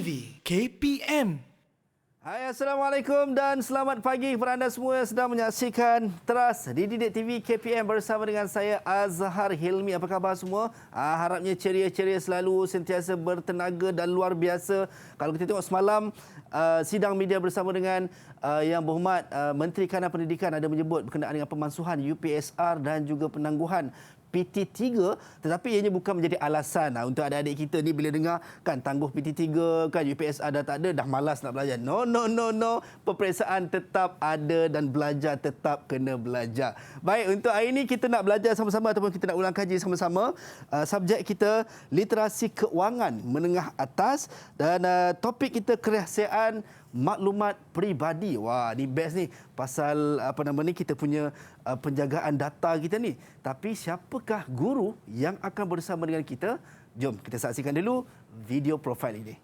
TV KPM. Hai, Assalamualaikum dan selamat pagi kepada anda semua yang sedang menyaksikan Teras di Didik TV KPM bersama dengan saya Azhar Hilmi. Apa khabar semua? Harapnya ceria-ceria selalu, sentiasa bertenaga dan luar biasa. Kalau kita tengok semalam sidang media bersama dengan Yang Berhormat Menteri Kanan Pendidikan ada menyebut berkenaan dengan pemansuhan UPSR dan juga penangguhan PT3, tetapi ianya bukan menjadi alasan untuk adik-adik kita ni bila dengar kan tangguh PT3 kan UPSR dah tak ada, dah malas nak belajar. No. Peperiksaan tetap ada dan belajar tetap kena belajar. Baik, untuk hari ini kita nak belajar sama-sama ataupun kita nak ulang kaji sama-sama subjek kita literasi keuangan menengah atas dan topik kita kerahsiaan maklumat peribadi. Wah, ni best ni pasal kita punya penjagaan data kita ni. Tapi siapakah guru yang akan bersama dengan kita? Jom kita saksikan dulu video profil ini.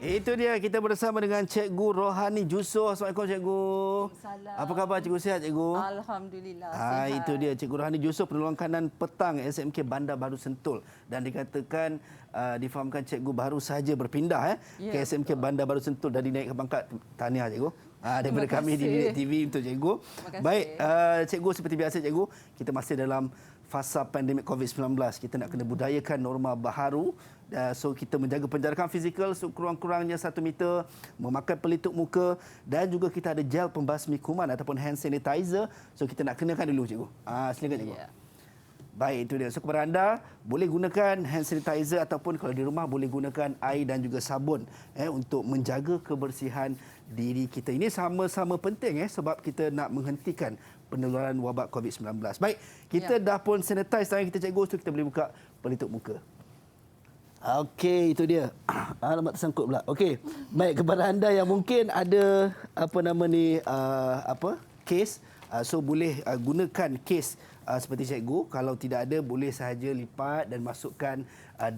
Itu dia, kita bersama dengan Cikgu Rohani Jusoh. Assalamualaikum Cikgu. Salam. Apa khabar Cikgu, sihat Cikgu? Alhamdulillah sihat. Itu dia Cikgu Rohani Jusoh, penolong kanan petang SMK Bandar Baru Sentul, dan dikatakan difahamkan Cikgu baru saja berpindah ke SMK Bandar Baru Sentul dan dinaikkan pangkat. Tahniah Cikgu. Daripada kami di Didik TV untuk Cikgu. Baik, Cikgu, seperti biasa Cikgu, kita masih dalam fasa pandemik COVID-19. Kita nak kena budayakan norma baharu. So kita menjaga penjarakan fizikal sekurang-kurangnya 1 meter, memakai pelitup muka dan juga kita ada gel pembasmi kuman ataupun hand sanitizer. So kita nak kenakan dulu Cikgu. Silakan Cikgu. Baik, itu dia. So kepada anda, boleh gunakan hand sanitizer ataupun kalau di rumah boleh gunakan air dan juga sabun untuk menjaga kebersihan diri kita. Ini sama-sama penting sebab kita nak menghentikan penularan wabak COVID-19. Baik, kita dah pun sanitize tangan kita Cikgu, so kita boleh buka pelitup muka. Okey, itu dia. Alamat tersangkut pula. Okey. Baik, kepada anda yang mungkin ada kes, so boleh gunakan kes seperti Cikgu. Kalau tidak ada, boleh sahaja lipat dan masukkan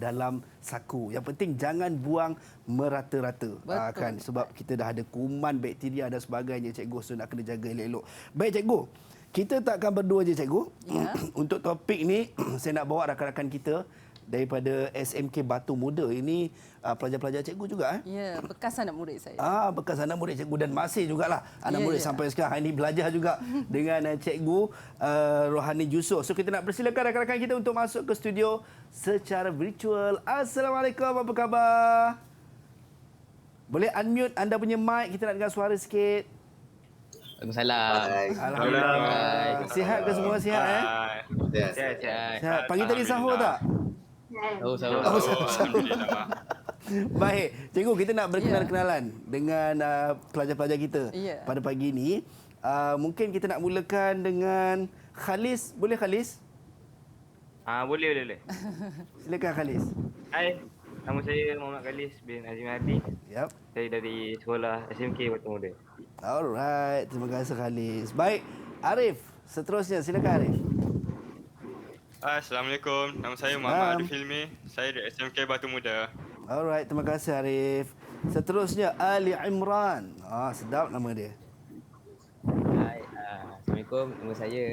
dalam saku. Yang penting jangan buang merata-rata. Kan, sebab kita dah ada kuman, bakteria dan sebagainya Cikgu, so nak kena jaga elok-elok. Baik Cikgu, kita takkan berdua je Cikgu. Untuk topik ni saya nak bawa rakan-rakan kita daripada SMK Batu Muda. Ini pelajar-pelajar Cikgu juga. Ya, bekas anak murid saya. Bekas anak murid Cikgu dan masih jugalah anak murid sampai sekarang. Ini belajar juga dengan Cikgu Rohani Jusoh. So kita nak persilakan rakan-rakan kita untuk masuk ke studio secara virtual. Assalamualaikum, apa khabar? Boleh unmute anda punya mic, kita nak dengar suara sikit. Waalaikumsalam. Alhamdulillah. Sihat ke semua? Sihat Sihat. Pagi tadi sahur tak? Sahur. Baik, Cikgu, kita nak berkenalan-kenalan dengan pelajar-pelajar kita pada pagi ini. Mungkin kita nak mulakan dengan Khalis. Boleh Khalis? Boleh. Silakan Khalis. Hai, nama saya Muhammad Khalis bin Azim Hadi. Saya dari sekolah SMK Batu Muda. Alright, terima kasih Khalis. Baik, Arif, seterusnya silakan Arif. Assalamualaikum, nama saya Muhammad Arif Hilmi. Saya dari SMK Batu Muda. Alright, terima kasih Arif. Seterusnya Ali Imran. Sedap nama dia. Hai, Assalamualaikum. Nama saya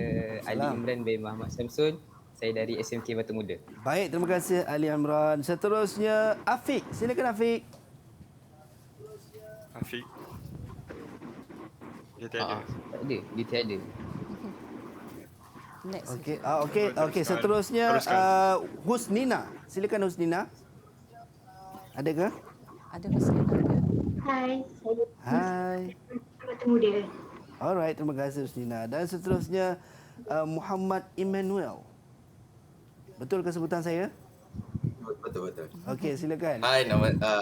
Ali Imran bin Muhammad Samsun. Saya dari SMK Batu Muda. Baik, terima kasih Ali Imran. Seterusnya Afiq. Silakan Afiq. Afiq. Dia tiada. Tak ada, dia tiada. Next. Okey. Seterusnya Husnina. Silakan Husnina. Ada ke? Ada Husnina ada. Hai. Batu Muda. Alright, terima kasih Husnina. Dan seterusnya Muhammad Emmanuel. Betul ke sebutan saya? Betul. Okey, silakan. Hai,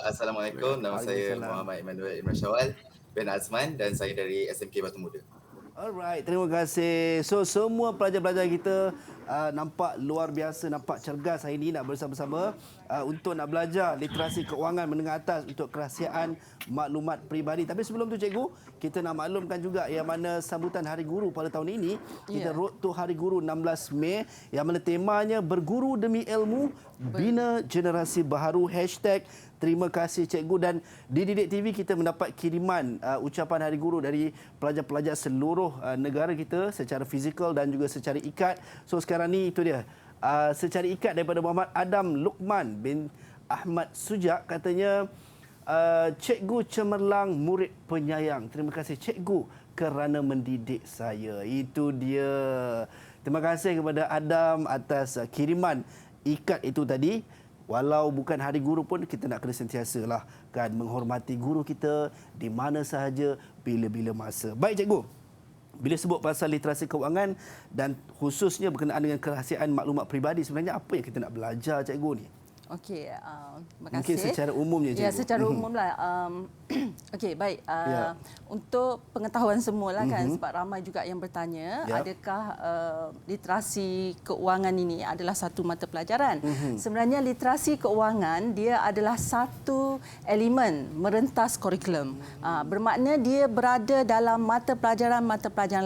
Assalamualaikum. Nama saya Muhammad Emmanuel Ibn Syawal bin Azman dan saya dari SMK Batu Muda. Alright, terima kasih. So, semua pelajar-pelajar kita nampak luar biasa, nampak cergas hari ini nak bersama-sama untuk nak belajar literasi keuangan menengah atas untuk kerahsiaan maklumat peribadi. Tapi sebelum tu cikgu, kita nak maklumkan juga yang mana sambutan Hari Guru pada tahun ini, kita Road to Hari Guru 16 Mei yang mana temanya berguru demi ilmu, bina generasi baharu, #Terima kasih cikgu. Dan di Didik TV kita mendapat kiriman ucapan Hari Guru dari pelajar-pelajar seluruh negara kita secara fizikal dan juga secara ikat. So sekarang ni itu dia. Secara ikat daripada Muhammad Adam Luqman bin Ahmad Sujak, katanya cikgu cemerlang, murid penyayang. Terima kasih cikgu kerana mendidik saya. Itu dia. Terima kasih kepada Adam atas kiriman ikat itu tadi. Walau bukan Hari Guru pun kita nak kena sentiasalah kan menghormati guru kita di mana sahaja, bila-bila masa. Baik cikgu. Bila sebut pasal literasi keuangan dan khususnya berkenaan dengan kerahsiaan maklumat peribadi, sebenarnya apa yang kita nak belajar cikgu ni? Okey, terima kasih. Mungkin secara umumnya cikgu. Ya, secara umumlah. Okey, baik. Untuk pengetahuan semualah kan, sebab ramai juga yang bertanya, adakah literasi keuangan ini adalah satu mata pelajaran? Sebenarnya literasi keuangan dia adalah satu elemen merentas kurikulum. Bermakna dia berada dalam mata pelajaran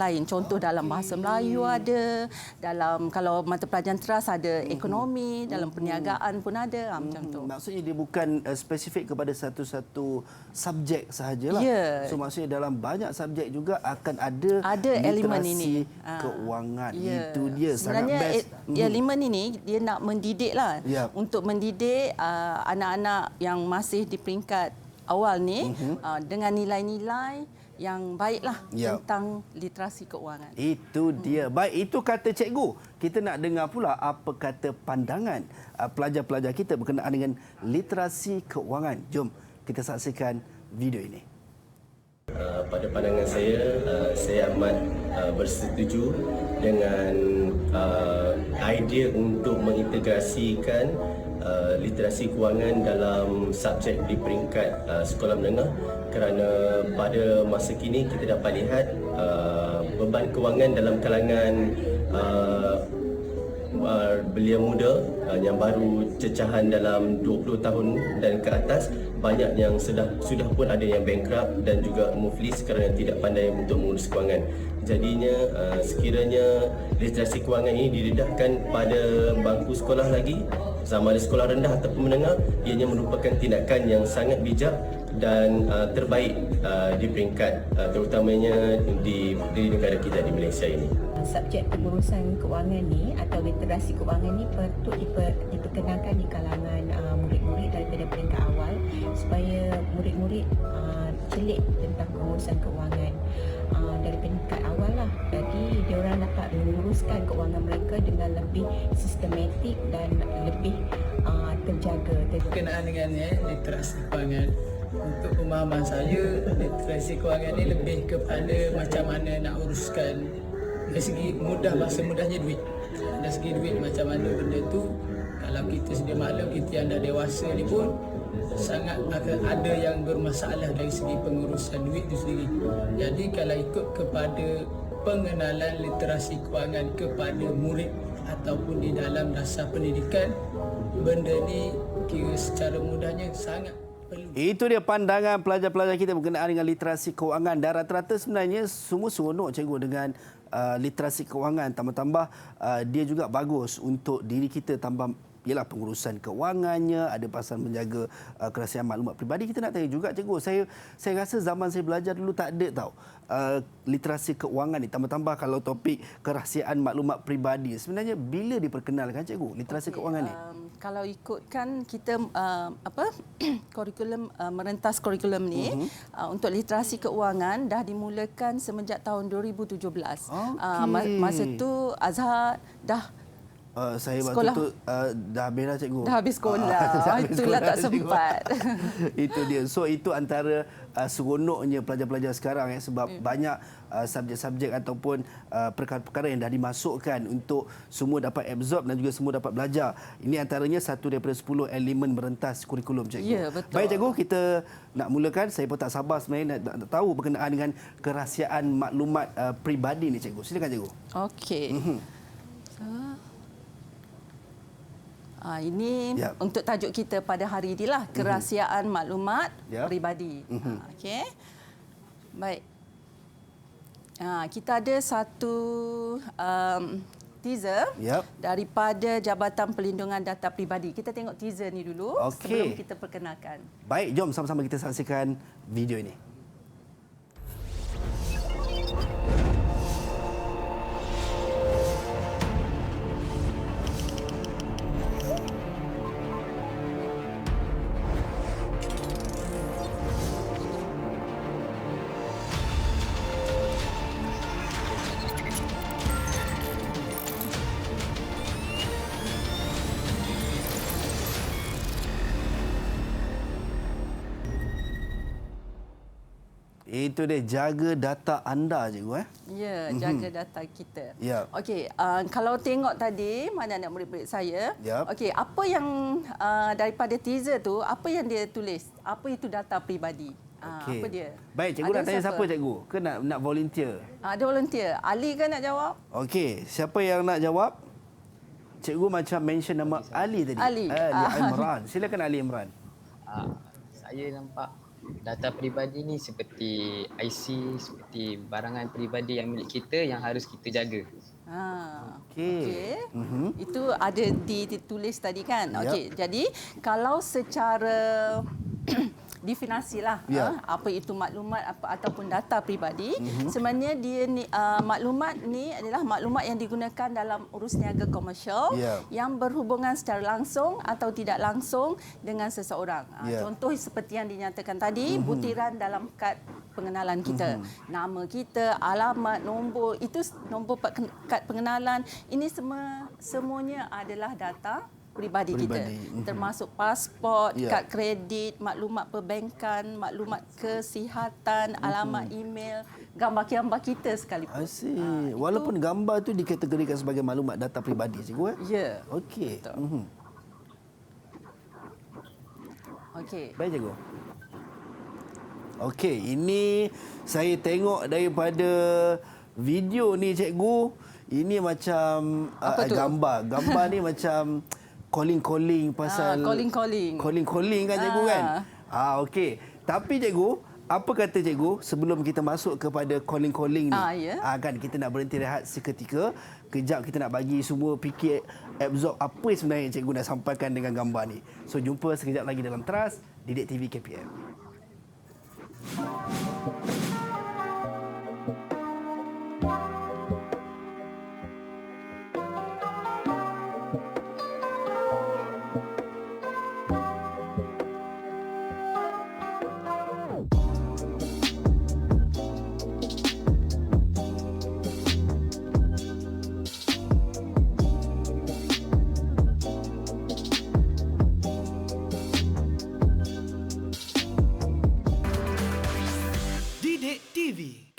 lain. Contoh dalam bahasa Melayu ada, dalam kalau mata pelajaran teras ada ekonomi, dalam perniagaan pun ada. Macam tu. Maksudnya dia bukan spesifik kepada satu-satu subjek sahajalah. So maksudnya dalam banyak subjek juga akan ada elemen ini. Keuangan. Itu dia sebenarnya sangat best. Elemen ini dia nak mendidiklah. Untuk mendidik anak-anak yang masih di peringkat awal ni dengan nilai-nilai yang baiklah tentang literasi keuangan. Itu dia. Baik, itu kata cikgu. Kita nak dengar pula apa kata pandangan pelajar-pelajar kita berkenaan dengan literasi keuangan. Jom kita saksikan video ini. Pada pandangan saya amat bersetuju dengan idea untuk mengintegrasikan literasi kewangan dalam subjek di peringkat sekolah menengah, kerana pada masa kini kita dapat lihat beban kewangan dalam kalangan belia muda yang baru cecahan dalam 20 tahun dan ke atas, banyak yang sudah pun ada yang bankrupt dan juga muflis kerana tidak pandai untuk mengurus kewangan. Jadinya sekiranya literasi kewangan ini didedahkan pada bangku sekolah lagi, sama ada sekolah rendah ataupun menengah, ianya merupakan tindakan yang sangat bijak dan terbaik di peringkat terutamanya di negara kita di Malaysia ini. Subjek pengurusan kewangan ni atau literasi kewangan ni patut diperkenalkan di kalangan murid-murid daripada peringkat awal supaya murid-murid celik tentang pengurusan kewangan dari peringkat awal lah. Jadi diorang dapat menguruskan kewangan mereka dengan lebih sistematik dan lebih terjaga. Berkenaan dengan literasi kewangan, untuk pemahaman saya, literasi kewangan ni lebih kepada macam mana nak uruskan dari segi mudah, bahasa mudahnya duit. Dari segi duit macam mana benda tu, kalau kita sedia maklum, kita yang dah dewasa ni pun sangat ada yang bermasalah dari segi pengurusan duit itu sendiri. Jadi kalau ikut kepada pengenalan literasi kewangan kepada murid ataupun di dalam dasar pendidikan, benda ni kira secara mudahnya sangat perlu. Itu dia pandangan pelajar-pelajar kita berkenaan dengan literasi kewangan. Dan rata-rata sebenarnya semua seronok cikgu dengan literasi kewangan. Tambah-tambah dia juga bagus untuk diri kita, tambah ialah pengurusan kewangannya, ada pasal menjaga kerahsiaan maklumat peribadi. Kita nak tanya juga cikgu, saya rasa zaman saya belajar dulu tak ada tau literasi keuangan ni. Tambah-tambah kalau topik kerahsiaan maklumat peribadi, sebenarnya bila diperkenalkan cikgu literasi keuangan ni? Kalau ikutkan kita kurikulum merentas kurikulum ni untuk literasi keuangan dah dimulakan semenjak tahun 2017. Masa tu Azhar dah Saya Sekolah. waktu tu dah habis dah cikgu. Dah habis sekolah. Dah habis Itulah sekolah, tak cikgu. sempat. Itu dia. So itu antara seronoknya pelajar-pelajar sekarang sebab banyak subjek-subjek ataupun perkara-perkara yang dah dimasukkan untuk semua dapat absorb dan juga semua dapat belajar. Ini antaranya 1 daripada 10 elemen merentas kurikulum cikgu. Ya, betul. Baik cikgu, kita nak mulakan. Saya pun tak sabar sebenarnya nak tahu berkenaan dengan kerahsiaan maklumat peribadi ni cikgu. Silakan cikgu. Okey. Ini Yap. untuk tajuk kita pada hari ini lah, kerahsiaan maklumat Yap. peribadi. Okey. Baik. Kita ada satu teaser Yap. daripada Jabatan Perlindungan Data Peribadi. Kita tengok teaser ni dulu Okey. sebelum kita perkenalkan. Baik, jom sama-sama kita saksikan video ini. Itu dia, jaga data anda cikgu. Ya, jaga data kita. Ya. Okey, kalau tengok tadi mana anak murid-murid saya. Yap. Okey, apa yang daripada teaser tu, apa yang dia tulis? Apa itu data peribadi? Okey. Apa dia? Baik, cikgu Ada nak tanya siapa cikgu? Ke nak volunteer? Ada volunteer. Ali kan nak jawab? Okey, siapa yang nak jawab? Cikgu macam mention nama Ali tadi. Ali. Ali Imran. Silakan Ali Imran. Saya nampak data peribadi ni seperti IC, seperti barangan peribadi yang milik kita yang harus kita jaga. Okey. Itu ada ditulis tadi kan? Okey. Jadi kalau secara definasilah apa itu maklumat ataupun data peribadi, sebenarnya dia ni maklumat ni adalah maklumat yang digunakan dalam urus niaga komersial yang berhubungan secara langsung atau tidak langsung dengan seseorang. Contoh seperti yang dinyatakan tadi, butiran dalam kad pengenalan kita. Nama kita, alamat, nombor, itu nombor kad pengenalan. Ini semuanya adalah data peribadi kita, termasuk pasport, kad kredit, maklumat perbankan, maklumat kesihatan, alamat email, gambar-gambar kita sekalipun. Asyik. Walaupun gambar tu dikategorikan sebagai maklumat data peribadi cikgu. Ya. Okey. Okey. Baik cikgu. Okey, ini saya tengok daripada video ni cikgu. Ini macam gambar ni macam calling pasal calling kan cikgu kan. Okey. Tapi cikgu, apa kata cikgu sebelum kita masuk kepada calling ni? Kan kita nak berhenti rehat seketika. Kejap kita nak bagi semua fikir absorb apa sebenarnya cikgu nak sampaikan dengan gambar ni. So jumpa sekejap lagi dalam Teras Didik TV KPM.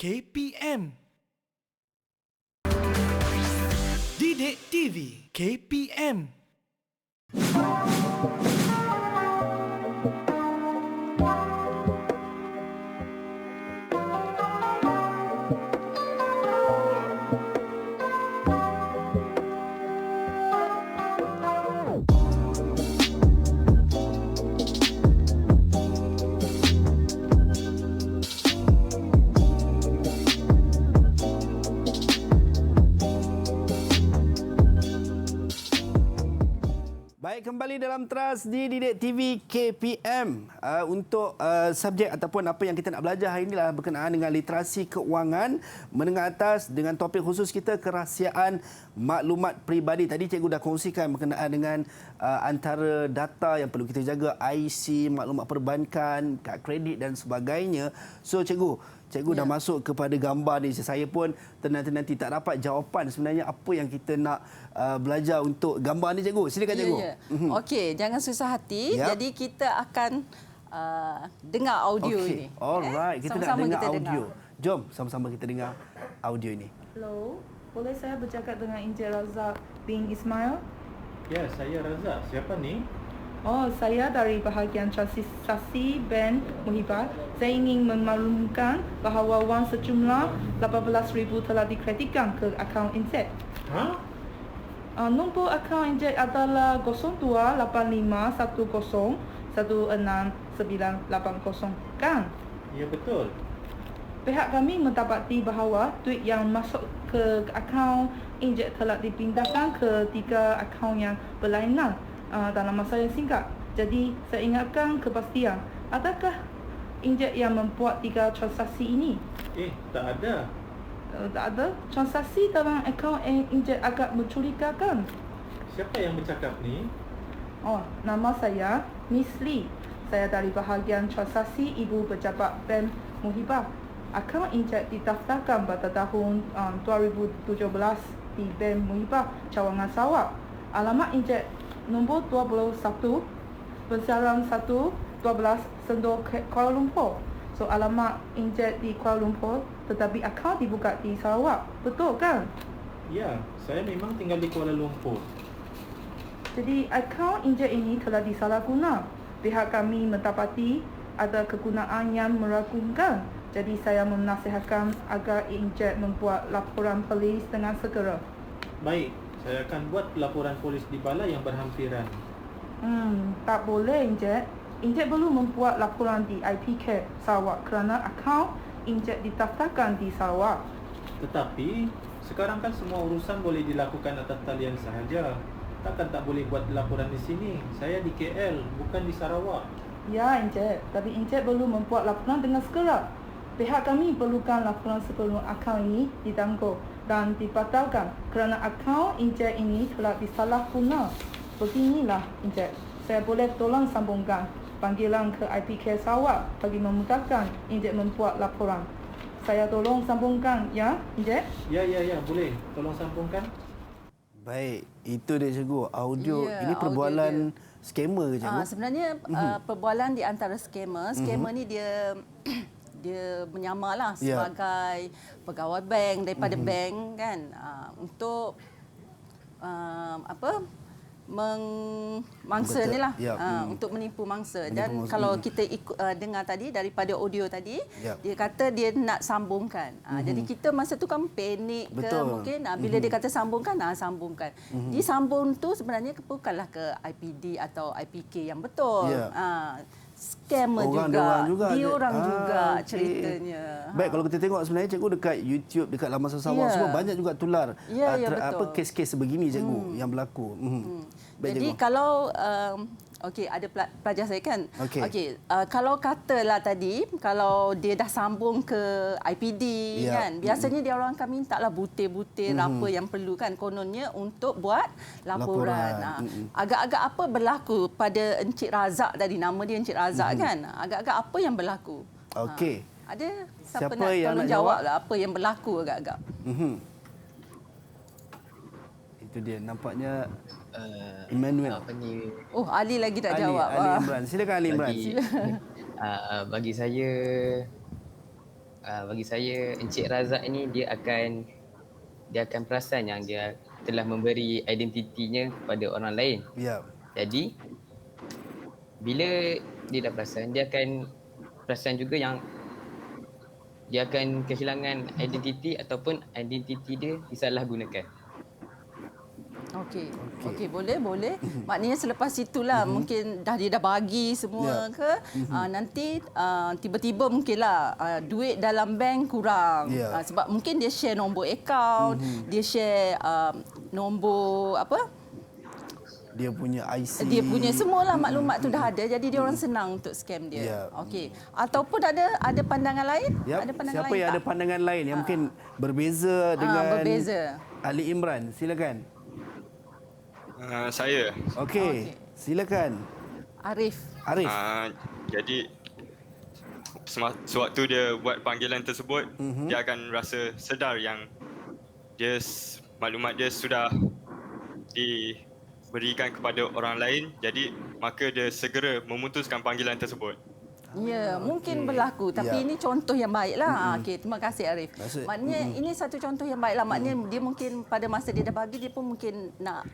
KPM. Didik TV KPM. Baik, kembali dalam Teras di Didik TV KPM. Untuk subjek ataupun apa yang kita nak belajar hari ini adalah berkenaan dengan literasi keuangan menengah atas dengan topik khusus kita kerahsiaan maklumat peribadi. Tadi cikgu dah kongsikan berkenaan dengan antara data yang perlu kita jaga, IC, maklumat perbankan, kad kredit dan sebagainya. So cikgu cikgu dah masuk kepada gambar ni. Saya pun nanti tak dapat jawapan sebenarnya apa yang kita nak belajar untuk gambar ni, cikgu. Silakan, cikgu. Okey, jangan susah hati. Jadi kita akan dengar audio ini. Alright, kita nak dengar audio. Jom sama-sama kita dengar audio ini. Hello, boleh saya bercakap dengan Encik Razak bin Ismail? Ya, saya Razak. Siapa ni? Oh, saya dari bahagian transaksi Bank Muhibah. Saya ingin memaklumkan bahawa wang sejumlah 18,000 telah dikreditkan ke akaun Encik. Ha? Nombor akaun Encik adalah 0285101690, kan? Ya, betul. Pihak kami mendapati bahawa duit yang masuk ke akaun Encik telah dipindahkan ke 3 akaun yang berlainan dalam masa yang singkat. Jadi, saya ingatkan kepastian, adakah Encik yang membuat 3 transaksi ini? Tak ada. Tak ada? Transaksi dalam akaun Encik agak mencurigakan. Siapa yang bercakap ni? Oh, nama saya Miss Lee. Saya dari bahagian transaksi Ibu Pejabat Bank Muhibah. Akaun Encik didaftarkan pada tahun 2017 di Bank Muhibah, Cawangan, Sarawak. Alamat Encik nombor 21, Besaran 1, 12, Sendur, Kuala Lumpur. So, alamat Encik di Kuala Lumpur, tetapi akaun dibuka di Sarawak. Betul kan? Ya, saya memang tinggal di Kuala Lumpur. Jadi, akaun Encik ini telah disalahguna. Pihak kami mendapati ada kegunaan yang meragukan. Jadi, saya menasihatkan agar Encik membuat laporan polis dengan segera. Baik, saya akan buat laporan polis di balai yang berhampiran. Tak boleh, Encik. Encik perlu membuat laporan di IPK Sarawak kerana akaun Encik didaftarkan di Sarawak. Tetapi, sekarang kan semua urusan boleh dilakukan atas talian sahaja. Takkan tak boleh buat laporan di sini. Saya di KL, bukan di Sarawak. Ya, Encik. Tapi Encik perlu membuat laporan dengan segera. Pihak kami perlukan laporan sebelum akaun ini ditangguh dan dibatalkan kerana akaun Encik ini telah disalahguna. Beginilah, Encik. Saya boleh tolong sambungkan panggilan ke IPK Sarawak bagi memudahkan Encik membuat laporan. Saya tolong sambungkan, ya, Encik? Ya, boleh. Tolong sambungkan. Baik, itu dia, cikgu. Audio ini perbualan skamer ke, cikgu? Sebenarnya perbualan di antara skamer. Skamer ni dia menyamalah sebagai pegawai bank daripada bank kan, untuk mangsa ni lah, untuk menipu mangsa. Dan kalau kita dengar tadi daripada audio tadi, dia kata dia nak sambungkan. Jadi kita masa tu kan panik ke mungkin, bila dia kata sambungkan, sambungkan. Disambung tu sebenarnya bukanlah ke IPD atau IPK yang betul. Scammer dia orang juga ceritanya. Baik, kalau kita tengok sebenarnya, cikgu, dekat YouTube, dekat laman Sarawak semua banyak juga tular kes-kes sebegini, cikgu, yang berlaku. Baik, jadi cikgu, kalau ada pelajar saya kan. Kalau katalah tadi, kalau dia dah sambung ke IPD kan, biasanya dia orang akan minta lah butir-butir apa yang perlu kan, kononnya untuk buat laporan. Agak-agak apa berlaku pada Encik Razak tadi, nama dia Encik Razak kan? Agak-agak apa yang berlaku? Ada siapa nak tolong jawab lah apa yang berlaku agak-agak? Itu dia, nampaknya Emmanuel. Ali lagi tak jawab. Ali Imran. Silakan Ali Imran. Bagi saya Encik Razak ini dia akan perasan yang dia telah memberi identitinya kepada orang lain. Jadi bila dia dah perasan, dia akan perasan juga yang dia akan kehilangan identiti ataupun identiti dia disalahgunakan. Okey, boleh. Maknanya selepas itulah mungkin dia dah bagi semua ke, nanti tiba-tiba mungkinlah duit dalam bank kurang. Sebab mungkin dia share nombor akaun, dia share nombor dia punya IC. Dia punya semualah maklumat tu dah ada, jadi dia orang senang untuk scam dia. Ataupun ada pandangan lain? Ada pandangan Siapa lain yang tak? ada pandangan lain yang mungkin berbeza dengan Ali Imran? Silakan. Saya. Okey, silakan. Arif. Jadi sewaktu dia buat panggilan tersebut, dia akan rasa sedar yang maklumat dia sudah diberikan kepada orang lain, jadi maka dia segera memutuskan panggilan tersebut. Ya, mungkin berlaku. Tapi ini contoh yang baiklah. Okey, terima kasih Arif. Maknanya ini satu contoh yang baiklah. Maknanya dia mungkin pada masa dia dah bagi, dia pun mungkin nak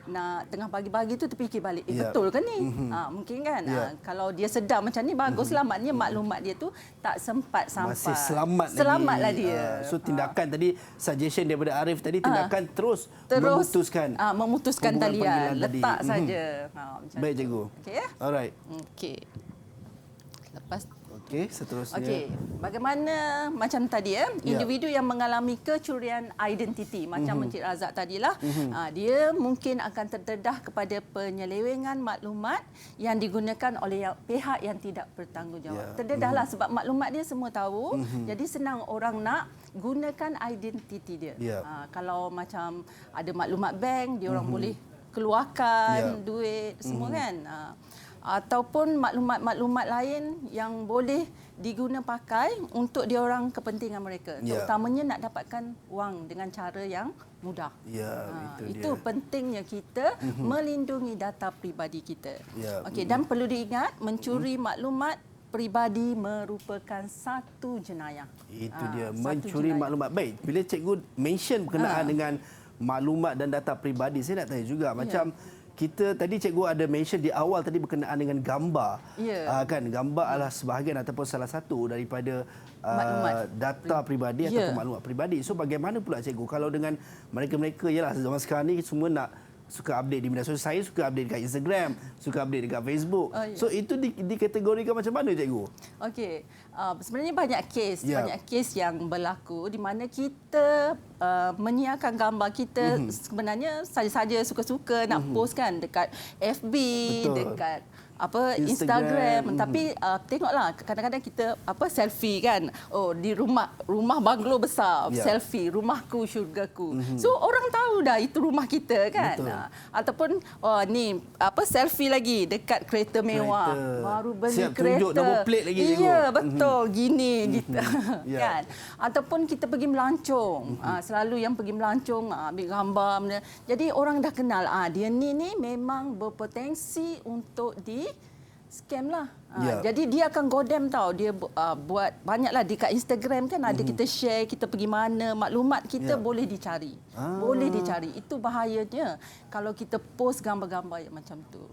tengah pagi-pagi tu terfikir balik. Betul ke ni? Mungkin kan? Kalau dia sedar macam ni, baguslah. Maknanya maklumat dia tu tak sempat sampai. Masih selamat lagi. Selamatlah dia. So tindakan tadi, suggestion daripada Arif tadi, tindakan terus memutuskan talian. Letak saja. Baik, cikgu. Okey. Alright. Okey. Lepas seterusnya. Okey, bagaimana macam tadi individu yang mengalami kecurian identiti macam Encik Razak tadilah, dia mungkin akan terdedah kepada penyelewengan maklumat yang digunakan oleh pihak yang tidak bertanggungjawab. Terdedahlah sebab maklumat dia semua tahu, jadi senang orang nak gunakan identiti dia. Kalau macam ada maklumat bank, dia orang boleh keluarkan duit semua kan. Ataupun maklumat-maklumat lain yang boleh diguna pakai untuk diorang kepentingan mereka. Terutamanya nak dapatkan wang dengan cara yang mudah. Itu pentingnya kita melindungi data peribadi kita. Okey, dan perlu diingat mencuri maklumat peribadi merupakan satu jenayah. Itu dia, mencuri maklumat. Baik, bila cikgu mention berkenaan dengan maklumat dan data peribadi, saya nak tanya juga macam kita tadi cikgu ada mention di awal tadi berkenaan dengan gambar. Kan gambar adalah sebahagian ataupun salah satu daripada data peribadi ataupun maklumat peribadi. So bagaimana pula cikgu kalau dengan mereka-mereka ialah zaman sekarang ni semua nak suka update di media sosial. Saya suka update dekat Instagram, suka update dekat Facebook. So itu dikategorikan macam mana cikgu? Okey, sebenarnya banyak kes yang berlaku di mana kita menyiarkan gambar kita sebenarnya saja-saja suka-suka nak post kan dekat FB, dekat Instagram. Tapi tengoklah kadang-kadang kita selfie kan. Oh, di rumah banglo besar, selfie rumahku syurgaku. So orang tahu dah itu rumah kita kan. Ataupun ni selfie lagi dekat kereta mewah. Baru beli siap kereta. tunjuk nombor plate lagi cikgu. Ya, betul. Gini gitu. Kan. Ataupun kita pergi melancong. Selalu yang pergi melancong ambil gambar. Jadi orang dah kenal dia ni memang berpotensi untuk di scam lah. Jadi dia akan godam tau. Dia buat banyaklah dekat Instagram kan ada kita share, kita pergi mana, maklumat kita boleh dicari. Boleh dicari. Itu bahayanya kalau kita post gambar-gambar yang macam tu.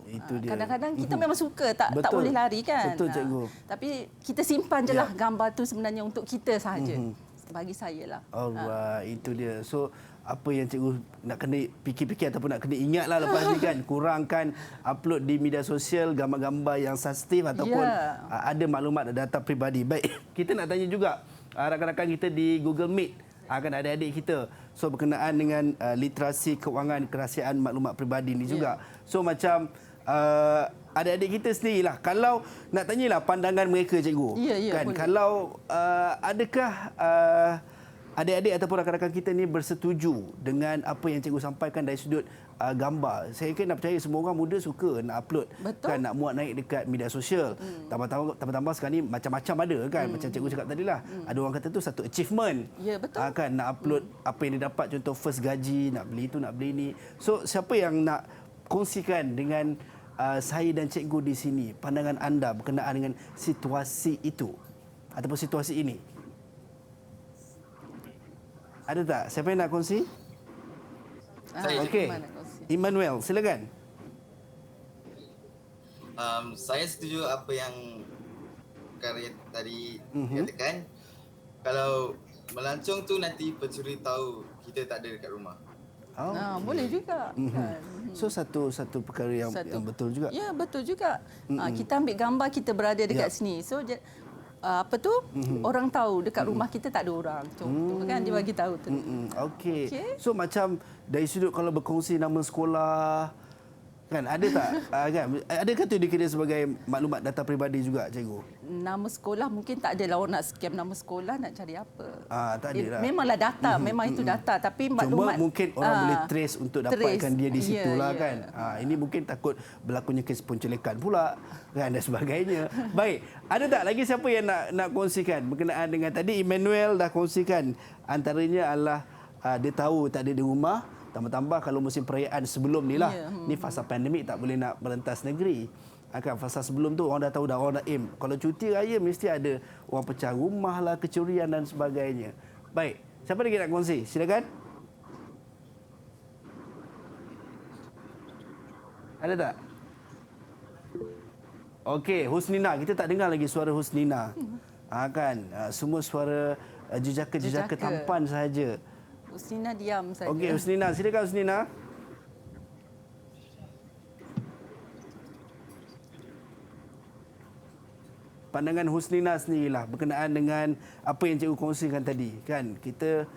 Kadang-kadang kita memang suka tak boleh lari kan. Betul cikgu. Tapi kita simpan je lah gambar tu sebenarnya untuk kita sahaja. Bagi saya lah. Alright, itu dia. So apa yang cikgu nak kena fikir-fikir ataupun nak kena ingatlah lepas ni kan, kurangkan upload di media sosial gambar-gambar yang sensitif ataupun ada maklumat dan data peribadi. Baik, kita nak tanya juga rakan-rakan kita di Google Meet, akan adik-adik kita. So berkenaan dengan literasi keuangan kerahsiaan maklumat peribadi ni juga. So macam adik-adik kita sendirilah, kalau nak tanyalah pandangan mereka cikgu, kan boleh. Kalau adakah adik-adik ataupun rakan-rakan kita ni bersetuju dengan apa yang cikgu sampaikan dari sudut gambar? Saya kan nak percaya semua orang muda suka nak upload. Kan, nak muat naik dekat media sosial. Tambah-tambah sekarang ni macam-macam ada kan. Macam cikgu cakap tadilah, ada orang kata tu satu achievement. Kan nak upload apa yang dia dapat, contoh first gaji, nak beli tu, nak beli ni. So siapa yang nak kongsikan dengan saya dan cikgu di sini pandangan anda berkenaan dengan situasi itu ataupun situasi ini? Ada tak? Siapa yang nak kongsi? Okey. Emmanuel, silakan. Saya setuju apa yang Karya tadi katakan. Kalau melancong tu nanti pencuri tahu kita tak ada dekat rumah. Boleh juga. So satu perkara yang betul juga. Ya, betul juga. Kita ambil gambar kita berada dekat sini. So orang tahu dekat rumah kita tak ada orang. Contoh kan dia bagi tahu tu. Okey. So macam dari sudut kalau berkongsi nama sekolah, Kan ada tak? Kan? Adakah itu dikira sebagai maklumat data peribadi juga, cikgu? Nama sekolah mungkin tak adalah orang nak scam nama sekolah, nak cari apa. Tak ada lah. Memanglah data, memang itu data. Tapi maklumat... Cuma mungkin orang boleh trace untuk dapatkan dia di situ lah kan. Ini mungkin takut berlakunya kes pencelekan pula kan dan sebagainya. Baik, ada tak lagi siapa yang nak kongsikan berkenaan dengan tadi Emmanuel dah kongsikan. Antaranya adalah dia tahu tak ada di rumah. Tambah-tambah kalau musim perayaan sebelum ni lah. Ni fasa pandemik tak boleh nak merentas negeri. Kan fasa sebelum tu orang dah tahu dah, orang dah aim. Kalau cuti raya mesti ada orang pecah rumah lah, kecurian dan sebagainya. Baik, siapa lagi nak kongsi? Silakan. Ada tak? Okey, Husnina. Kita tak dengar lagi suara Husnina. Kan, semua suara jejaka-jejaka tampan sahaja. Husnina diam saja. Okey, Husnina. Silakan Husnina. Pandangan Husnina sendirilah berkenaan dengan apa yang cikgu kongsikan tadi. Kan, kita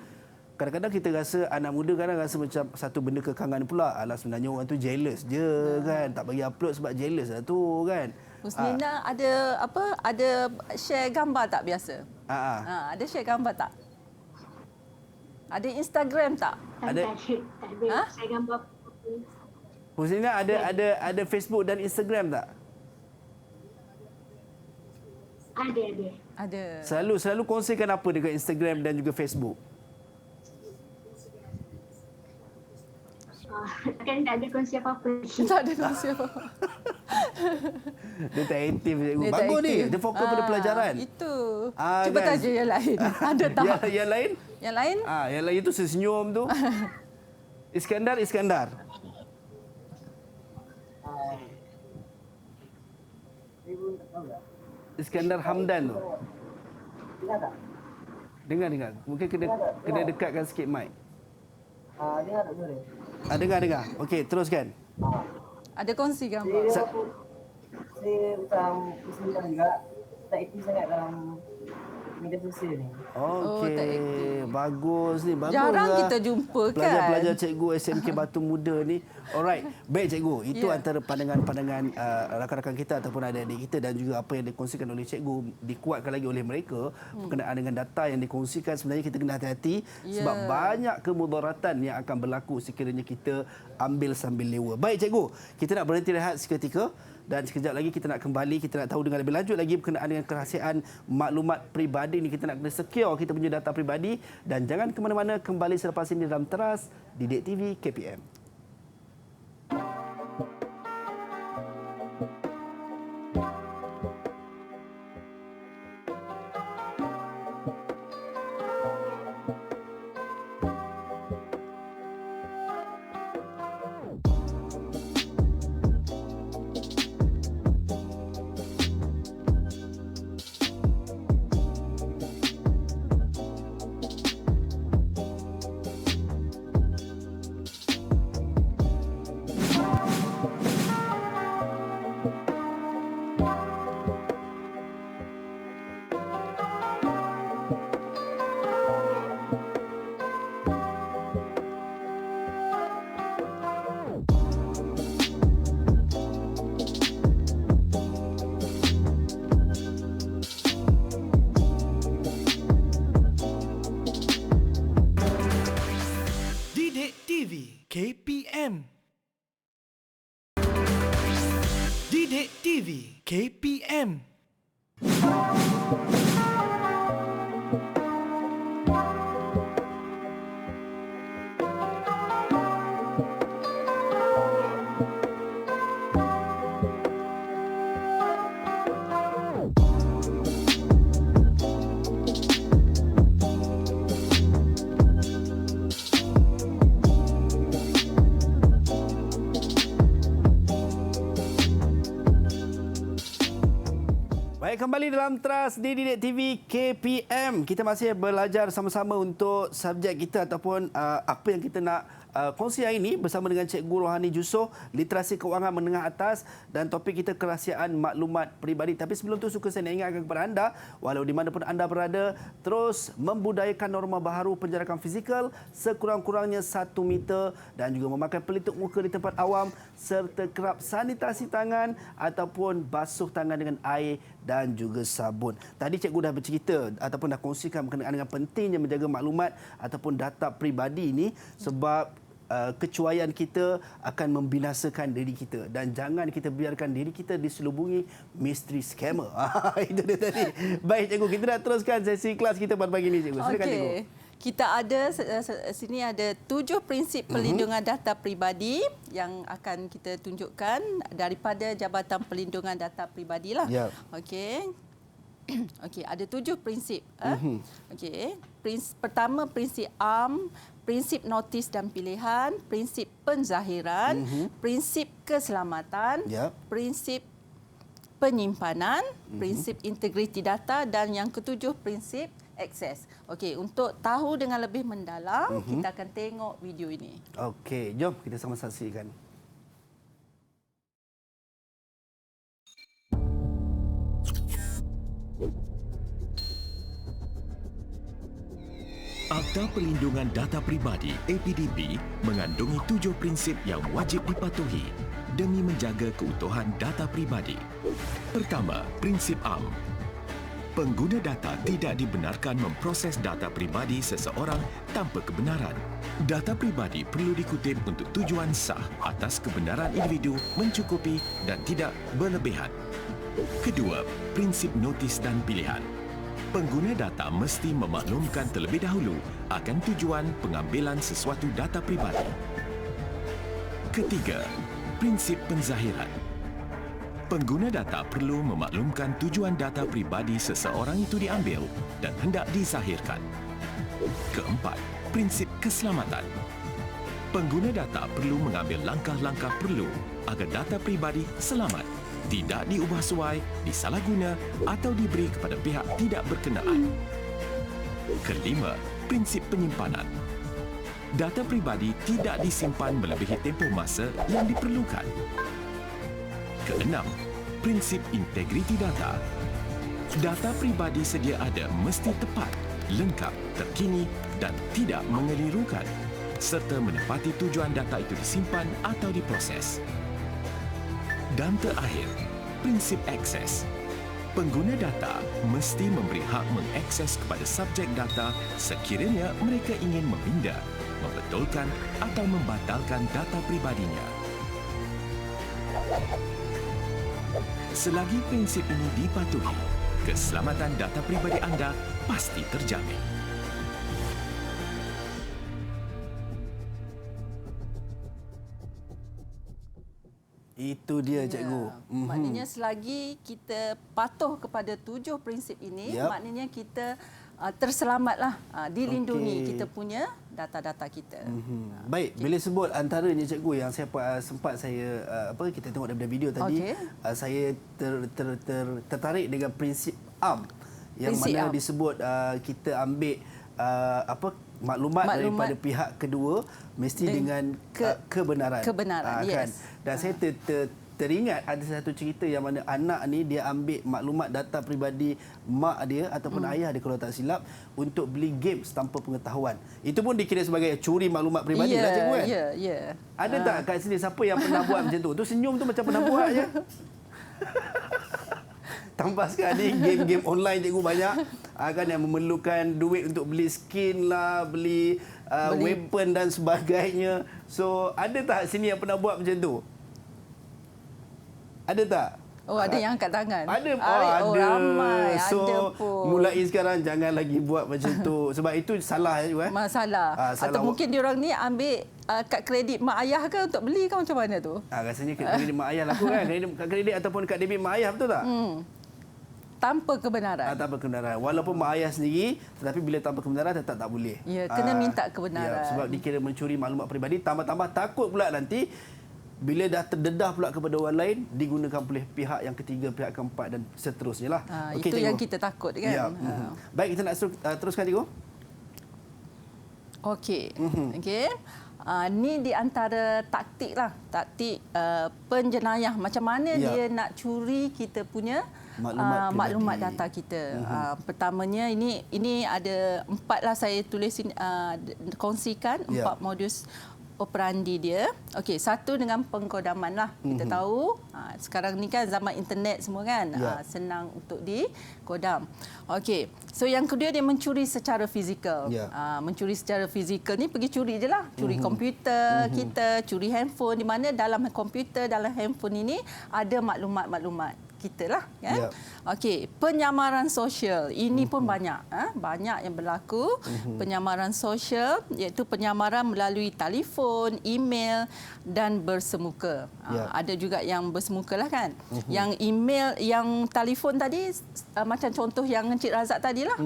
kadang-kadang kita rasa anak muda kadang rasa macam satu benda kekangan pula. Alah, sebenarnya orang tu jealous je kan. Tak bagi upload sebab jealous lah tu kan. Husnina ada apa? Ada share gambar tak biasa? Ada share gambar tak? Ada Instagram tak? Ada. Tak ada. Saya gambar. Husnina ada Facebook dan Instagram tak? Ada. Selalu kongsikan apa dekat Instagram dan juga Facebook? Kan tak ada kongsi apa-apa. Tak ada kongsi apa-apa. Dia tak aktif. Bagus ni. Dia fokus pada pelajaran. Itu. Cuba kan? tanya yang lain. Ada tak? Yang lain? Yang lain? Yang lain tu senyum tu. Iskandar. Iskandar Hamdan tu. Dengar. Mungkin kena dekatkan sikit mic. Dengar. Okey, teruskan. Ada kongsi gambar. Saya macam Muslim juga, tak aktif sangat dalam media sosial ni. Okey, bagus ni. Bagus Jarang lah. kita jumpa kan. Pelajar-pelajar cikgu SMK Batu Muda ni. Alright, baik cikgu. Itu antara pandangan-pandangan rakan-rakan kita ataupun adik-adik kita dan juga apa yang dikongsikan oleh cikgu, dikuatkan lagi oleh mereka berkenaan dengan data yang dikongsikan. Sebenarnya kita kena hati-hati sebab banyak kemudaratan yang akan berlaku sekiranya kita ambil sambil lewa. Baik cikgu, kita nak berhenti rehat seketika. Dan sekejap lagi kita nak kembali, kita nak tahu dengan lebih lanjut lagi berkenaan dengan kerahsiaan maklumat peribadi ni. Kita nak kena secure kita punya data peribadi. Dan jangan ke mana-mana, kembali selepas ini dalam Teras Didik TV KPM. KPM. Didik TV KPM. Baik, kembali dalam Teras di Didik TV KPM. Kita masih belajar sama-sama untuk subjek kita ataupun apa yang kita nak kongsi hari ini bersama dengan Cikgu Rohani Jusoh, literasi keuangan menengah atas, dan topik kita kerahsiaan maklumat peribadi. Tapi sebelum tu suka saya nak ingatkan kepada anda, walau di mana pun anda berada, terus membudayakan norma baharu penjarakan fizikal sekurang-kurangnya 1 meter dan juga memakai pelitup muka di tempat awam serta kerap sanitasi tangan ataupun basuh tangan dengan air dan juga sabun. Tadi cikgu dah bercerita ataupun dah kongsikan berkenaan dengan pentingnya menjaga maklumat ataupun data peribadi ini sebab kecuaian kita akan membinasakan diri kita dan jangan kita biarkan diri kita diselubungi misteri scammer. Itu dia tadi. Baik cikgu, kita nak teruskan sesi kelas kita pada pagi ini cikgu. Silakan cikgu. Kita ada sini ada 7 prinsip perlindungan data peribadi yang akan kita tunjukkan daripada Jabatan Perlindungan Data Peribadi lah. Yep. Okey. Okey, ada 7 prinsip. Okey. Pertama prinsip am, prinsip notis dan pilihan, prinsip penzahiran, prinsip keselamatan, prinsip penyimpanan, prinsip integriti data dan yang ketujuh prinsip akses. Okey, untuk tahu dengan lebih mendalam, kita akan tengok video ini. Okey, jom kita sama saksikan. Akta Perlindungan Data Peribadi APDP mengandungi 7 prinsip yang wajib dipatuhi demi menjaga keutuhan data peribadi. Pertama, prinsip am. Pengguna data tidak dibenarkan memproses data peribadi seseorang tanpa kebenaran. Data peribadi perlu dikutip untuk tujuan sah atas kebenaran individu mencukupi dan tidak berlebihan. Kedua, prinsip notis dan pilihan. Pengguna data mesti memaklumkan terlebih dahulu akan tujuan pengambilan sesuatu data peribadi. Ketiga, prinsip penzahiran. Pengguna data perlu memaklumkan tujuan data peribadi seseorang itu diambil dan hendak dizahirkan. Keempat, prinsip keselamatan. Pengguna data perlu mengambil langkah-langkah perlu agar data peribadi selamat, tidak diubah suai, disalahguna atau diberi kepada pihak tidak berkenaan. Kelima, prinsip penyimpanan. Data peribadi tidak disimpan melebihi tempoh masa yang diperlukan. Keenam, prinsip integriti data. Data peribadi sedia ada mesti tepat, lengkap, terkini dan tidak mengelirukan serta menepati tujuan data itu disimpan atau diproses. Dan terakhir, prinsip akses. Pengguna data mesti memberi hak mengakses kepada subjek data sekiranya mereka ingin meminda, membetulkan atau membatalkan data peribadinya. Selagi prinsip ini dipatuhi, keselamatan data peribadi anda pasti terjamin. Itu dia cikgu. Maknanya selagi kita patuh kepada 7 prinsip ini, maknanya kita terselamatlah, dilindungi kita punya data-data kita. Baik, bila sebut antaranya cikgu yang saya sempat saya kita tengok daripada video tadi, saya tertarik dengan prinsip am yang prinsip mana disebut kita ambil maklumat daripada pihak kedua mesti dengan kebenaran. Kebenaran, kan? Dan saya teringat ada satu cerita yang mana anak ni dia ambil maklumat data peribadi mak dia ataupun ayah dia kalau tak silap untuk beli games tanpa pengetahuan. Itu pun dikira sebagai curi maklumat peribadi lah cikgu kan? Ya. Ada tak kat sini siapa yang pernah buat macam tu? Tu senyum tu macam pernah buat je. Tambah sekali game-game online cikgu banyak kan yang memerlukan duit untuk beli skin lah, beli weapon dan sebagainya. So ada tak sini yang pernah buat macam tu? Ada tak? Oh, ada yang angkat tangan. Ada. Oh, ramai. So, ada pun. mulai sekarang jangan lagi buat macam tu. Sebab itu salah juga. Masalah. Atau mungkin diorang ni ambil kad kredit mak ayah ke untuk beli ke macam mana tu? Rasanya kad kredit mak ayah lah kot kan. Kad kredit ataupun kad debit mak ayah, betul tak? Tanpa kebenaran. Tanpa kebenaran. Walaupun mak ayah sendiri, tetapi bila tanpa kebenaran tetap tak boleh. Ya, kena minta kebenaran. Sebab dikira mencuri maklumat peribadi, tambah-tambah takut pula nanti bila dah terdedah pula kepada orang lain, digunakan oleh pihak yang ketiga, pihak keempat dan seterusnya lah. Itu cikgu yang kita takut kan. Ya. Baik, kita nak teruskan cikgu. Okey. Okey. Ni di antara taktik lah, taktik penjenayah. Macam mana dia nak curi kita punya maklumat data kita. Pertamanya ini ada 4 lah saya tulis kongsikan 4 modus operandi dia. Okey, satu dengan pengkodaman lah. Kita tahu sekarang ni kan zaman internet semua kan, senang untuk dikodam. Okey, so yang kedua dia mencuri secara fizikal. Mencuri secara fizikal ni pergi curi je lah. Curi komputer kita, curi handphone, di mana dalam komputer, dalam handphone ini ada maklumat-maklumat kita lah, kan? Okey, penyamaran sosial ini pun banyak yang berlaku. Penyamaran sosial iaitu penyamaran melalui telefon, email dan bersemuka. Ada juga yang bersemuka lah kan. Yang email, yang telefon tadi macam contoh yang Encik Razak tadi lah.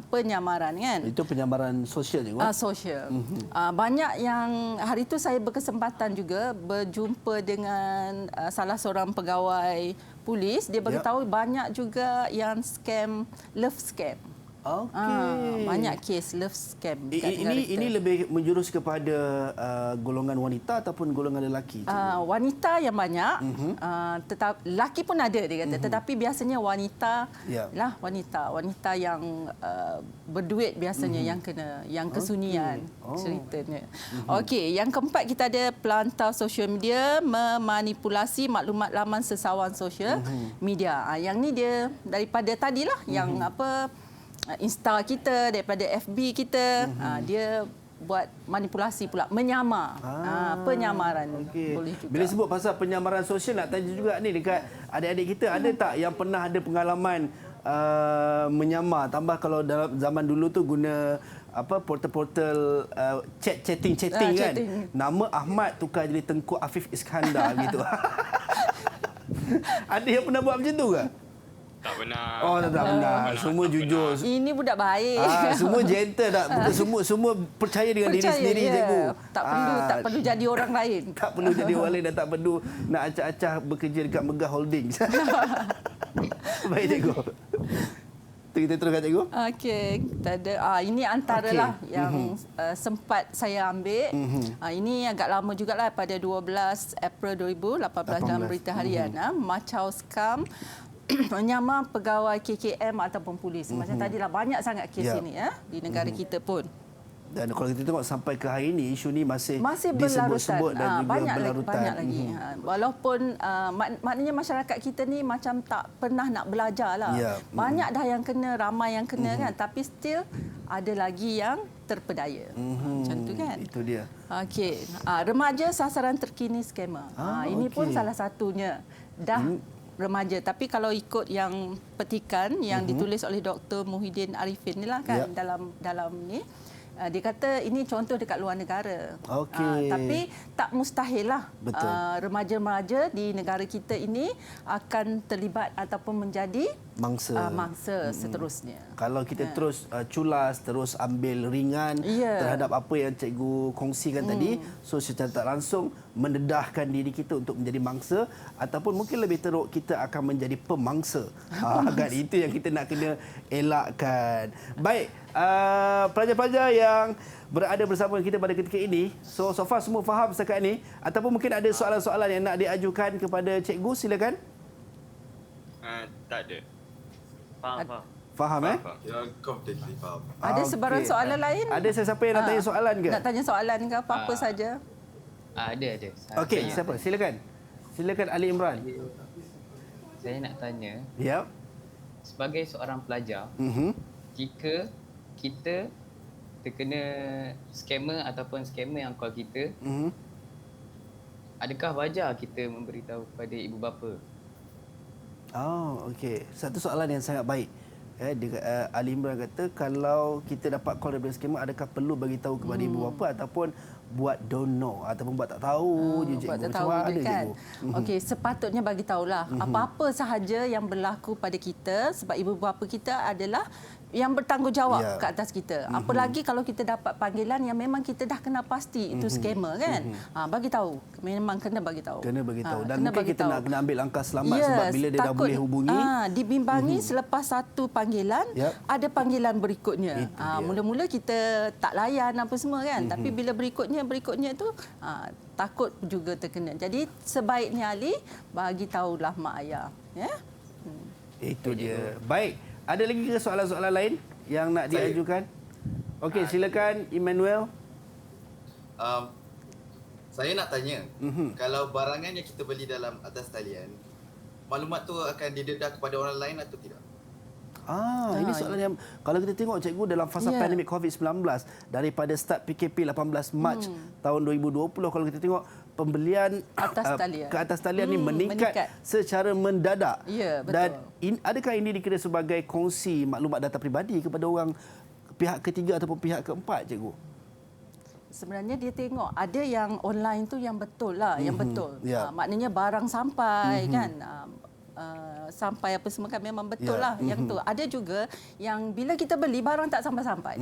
Penyamaran kan. Itu penyamaran sosial juga. Sosial. Banyak yang hari itu saya berkesempatan juga berjumpa dengan salah seorang pegawai polis. Dia beritahu banyak juga yang scam, love scam. Banyak kes love scam. Ini lebih menjurus kepada golongan wanita ataupun golongan lelaki? Wanita yang banyak, lelaki pun ada dia kata. Tetapi biasanya wanita lah, wanita yang berduit biasanya yang kena, yang kesunyian ceritanya. Okey, yang keempat kita ada pelantar sosial media memanipulasi maklumat laman sesawan sosial media. Yang ni dia daripada tadilah yang Insta kita, daripada FB kita, dia buat manipulasi pula, menyamar. Penyamaran. Boleh juga. Bila sebut pasal penyamaran sosial, nak tanya juga ni dekat adik-adik kita, ada tak yang pernah ada pengalaman menyamar? Tambah kalau dalam zaman dulu tu guna portal chatting kan. Nama Ahmad tukar jadi Tengku Afif Iskandar gitu. Ada yang pernah buat macam tu ke? Tak pernah. Tak pernah. Semua jujur. Ini budak baik. Semua gentle tak? Semua percaya dengan diri sendiri, cikgu. Tak perlu jadi orang lain. Tak perlu jadi orang lain dan tak perlu nak acah-acah bekerja dekat Megah Holdings. Baik, cikgu. Kita teruskan, cikgu. Okey, kita ada ini antaralah yang sempat saya ambil. Ini agak lama jugalah, pada 12 April 2018 dalam Berita Harian. Macau scam menyamar pegawai KKM ataupun polis. Macam tadilah banyak sangat kes ini di negara kita pun. Dan kalau kita tengok sampai ke hari ini, isu ni masih disebut-sebut dan juga banyak berlarutan. Lagi. Walaupun maknanya masyarakat kita ni macam tak pernah nak belajar lah. Banyak dah yang kena, ramai yang kena kan. Tapi still ada lagi yang terpedaya. Macam tu kan. Itu dia. Okey. Remaja sasaran terkini skamer. Ini pun salah satunya. Dah remaja, tapi kalau ikut yang petikan yang ditulis oleh Dr. Muhyiddin Arifin ni lah kan, dalam ni dia kata ini contoh dekat luar negara. Tapi tak mustahil lah remaja-remaja di negara kita ini akan terlibat ataupun menjadi mangsa seterusnya. Kalau kita terus culas, terus ambil ringan terhadap apa yang cikgu kongsikan tadi, so secara tak langsung mendedahkan diri kita untuk menjadi mangsa, ataupun mungkin lebih teruk kita akan menjadi pemangsa. Kan itu yang kita nak kena elakkan. Baik, pelajar-pelajar yang berada bersama kita pada ketika ini, so far semua faham setakat ini, ataupun mungkin ada soalan-soalan yang nak diajukan kepada cikgu, silakan. Tak ada. Faham Faham. Ada sebarang soalan lain? Ada siapa yang nak tanya soalan ke? Nak tanya soalan ke apa-apa saja? Ada. Okey, siapa? Silakan. Silakan Ali Imran. Saya nak tanya. Sebagai seorang pelajar, jika kita terkena scammer ataupun scammer yang call kita, adakah wajar kita memberitahu kepada ibu bapa? Okey. Satu soalan yang sangat baik. Ali Imran kata, kalau kita dapat call daripada scammer, adakah perlu bagi tahu kepada ibu bapa ataupun buat don't know ataupun buat tak tahu je, cikgu? Buat tak tahu je kan. Okey, sepatutnya bagi tahulah apa-apa sahaja yang berlaku pada kita, sebab ibu bapa kita adalah yang bertanggungjawab ke atas kita. Apalagi kalau kita dapat panggilan yang memang kita dah kenal pasti itu scammer kan. Bagi tahu. Memang kena bagi tahu. Kena bagi tahu. Dan mungkin kita nak kena ambil langkah selamat sebab bila dia dah boleh hubungi, dibimbangi selepas satu panggilan, ada panggilan berikutnya. Mula-mula kita tak layan apa semua kan. Tapi bila berikutnya yang berikutnya tu takut juga terkena. Jadi sebaiknya Ali bagi tahulah mak ayah, ya. Itu dia. Baik, ada lagi ke soalan-soalan lain yang nak diajukan? Okey, silakan Emmanuel. Saya nak tanya, kalau barangan yang kita beli dalam atas talian, maklumat tu akan didedah kepada orang lain atau tidak? Ini soalan yang kalau kita tengok cikgu dalam fasa pandemik COVID-19 daripada start PKP 18 Mac tahun 2020, kalau kita tengok pembelian ke atas talian ni meningkat secara mendadak. Ya, betul. Dan adakah ini dikira sebagai kongsi maklumat data peribadi kepada orang pihak ketiga ataupun pihak keempat, cikgu? Sebenarnya dia tengok ada yang online tu yang betul lah, yang betul. Maknanya barang sampai kan. Sampai apa semua kan memang betul lah yang tu. Ada juga yang bila kita beli barang tak sampai-sampai.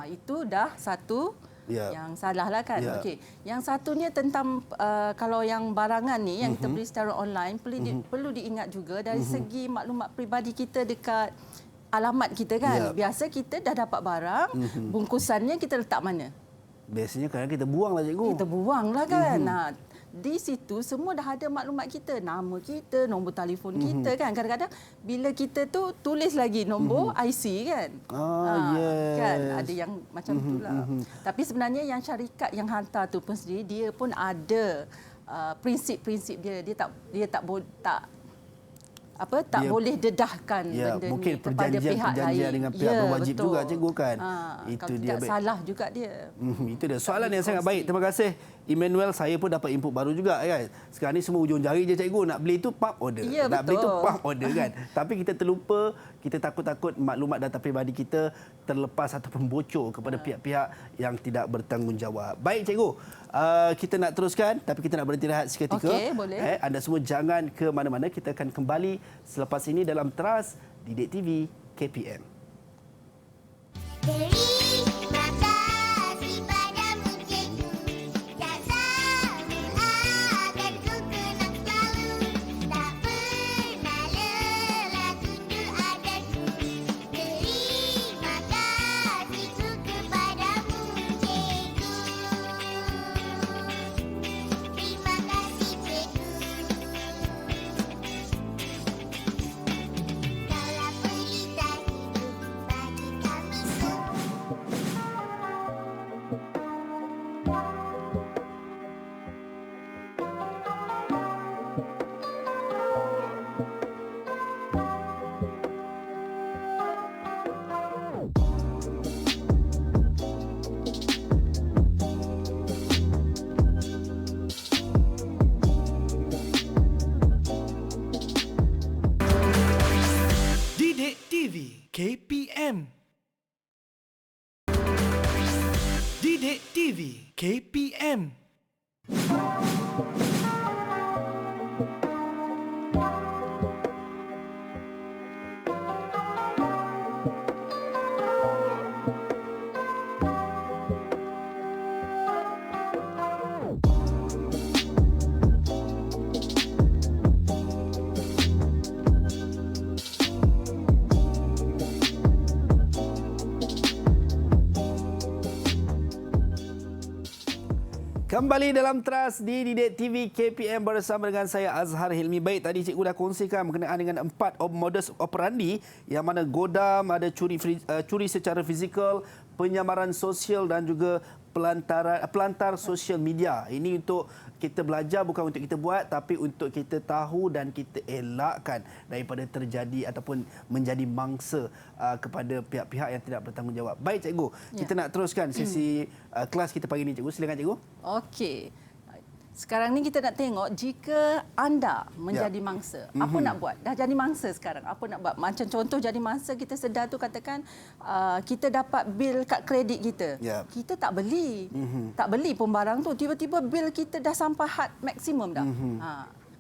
Itu dah satu yang salah lah kan. Okey. Yang satunya tentang kalau yang barangan ni yang kita beli secara online perlu diingat juga dari segi maklumat peribadi kita dekat alamat kita kan. Biasa kita dah dapat barang, bungkusannya kita letak mana? Biasanya kadang kita buang lah, cikgu. Kita buang lah kan. Di situ semua dah ada maklumat kita, nama kita, nombor telefon kita kan. Kadang-kadang bila kita tu tulis lagi nombor IC kan. Kan ada yang macam itulah. Tapi sebenarnya yang syarikat yang hantar tu pun sendiri dia pun ada prinsip-prinsip dia. Dia tak boleh dedahkan benda mungkin ni kepada pihak lain dengan pihak berwajib betul. Juga, cikgu kan. Itu kalau dia salah juga dia. Itu dia. Soalan yang sangat baik. Terima kasih Emmanuel. Saya pun dapat input baru juga kan. Sekarang ni semua ujung jari je, cikgu. Nak beli tu pump order. Nak beli tu pump order kan. Tapi kita terlupa, kita takut-takut maklumat data peribadi kita terlepas ataupun bocor kepada pihak-pihak yang tidak bertanggungjawab. Baik, cikgu. Kita nak teruskan tapi kita nak berhenti rehat seketika. Okey, boleh. Anda semua jangan ke mana-mana. Kita akan kembali selepas ini dalam Teras Didik TV KPM. KPM. Didik TV KPM. Kembali dalam Teras di Didik TV KPM bersama dengan saya Azhar Hilmi. Baik, tadi cikgu dah kongsikan berkenaan dengan 4 modus operandi yang mana godam, ada curi secara fizikal, penyamaran sosial dan juga pelantar sosial media. Ini untuk kita belajar, bukan untuk kita buat, tapi untuk kita tahu dan kita elakkan daripada terjadi ataupun menjadi mangsa kepada pihak-pihak yang tidak bertanggungjawab. Baik, cikgu. Kita nak teruskan sesi kelas kita pagi ini, cikgu. Silakan, cikgu. Okey. Sekarang ni kita nak tengok jika anda menjadi mangsa, apa nak buat? Dah jadi mangsa sekarang, apa nak buat? Macam contoh jadi mangsa, kita sedar tu katakan kita dapat bil kad kredit kita. Kita tak beli. Tak beli pun barang tu, tiba-tiba bil kita dah sampai had maksimum dah.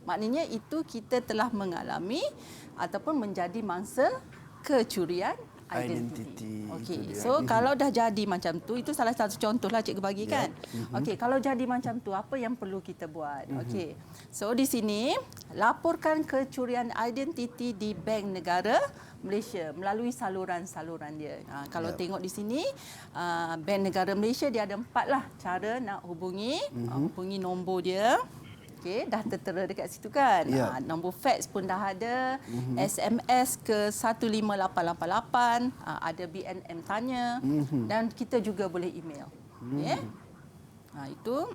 Maknanya itu kita telah mengalami ataupun menjadi mangsa kecurian identiti. Okey. So kalau dah jadi macam tu, itu salah satu contohlah cikgu bagi kan. Okey, kalau jadi macam tu apa yang perlu kita buat? Okey. So di sini laporkan kecurian identiti di Bank Negara Malaysia melalui saluran-saluran dia. Kalau tengok di sini, Bank Negara Malaysia dia ada 4 lah cara nak hubungi. Hubungi nombor dia. Okey, dah tertera dekat situ kan. Nombor fax pun dah ada. SMS ke 15888. Ada BNM tanya. Dan kita juga boleh email. Okey. Itu